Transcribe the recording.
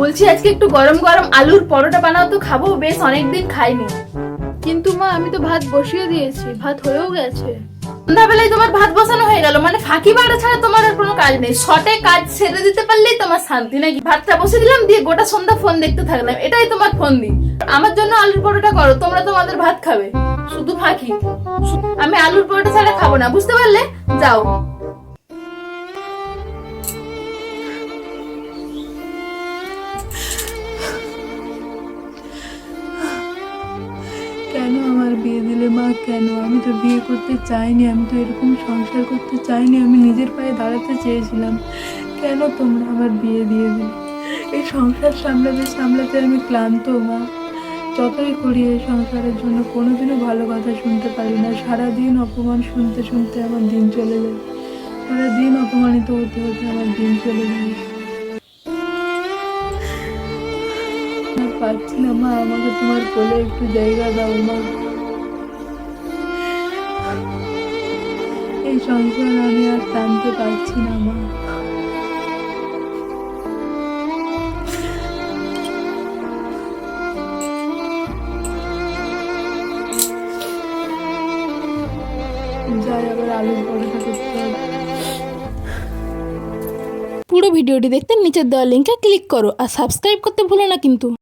বলছি আজকে একটু গরম গরম আলুর পরোটা বানাও তো, খাবো, বেশ অনেকদিন খাইনি। কিন্তু মা আমি তো ভাত বসিয়ে দিয়েছি, ভাত হয়েও গেছে। সন্ধ্যাবেলায় তোমার ভাত বসানো হয়ে গেল, মানে ফাঁকি বাড়া ছাড়া তোমার আর কোনো কাজ নেই। শর্টে কাজ সেরে দিতে পারলেই তোমার শান্তি নাকি? ভাতটা বসে দিলাম, দিয়ে গোটা সন্ধ্যা ফোন দেখতে থাকলাম, এটাই তোমার ফোন দি। আমার জন্য আলুর পরোটা করো, তোমরা তোমাদের ভাত খাবে, শুধু ফাঁকি। আমি আলুর পরোটা ছাড়া খাবো না, বুঝতে পারলে? যাও। কেন আমার বিয়ে দিলে মা? কেন? আমি তো বিয়ে করতে চাইনি, আমি তো এরকম সংসার করতে চাইনি, আমি নিজের পায়ে দাঁড়াতে চেয়েছিলাম। কেন তোমরা আমার বিয়ে দিয়ে দিলে? এই সংসার সামলাতে সামলাতে আমি ক্লান্ত মা। যতই করি এই সংসারের জন্য কোনোদিনও ভালো কথা শুনতে পারি না। সারাদিন অপমান শুনতে শুনতে আমার দিন চলে যায়, সারাদিন অপমানিত হতে হতে আমার দিন চলে যায়। আর পারছি না মা, আমাকে তোমার কোলে একটু জায়গা দাও মা। এই সংসার আমি আর টানতে পারছি না মা। যাই, আবার আলুর পরোটা করতে হবে। পুরো ভিডিওটি দেখতে নিচের দেওয়া লিংকে ক্লিক করো আর সাবস্ক্রাইব করতে ভুলো না কিন্তু।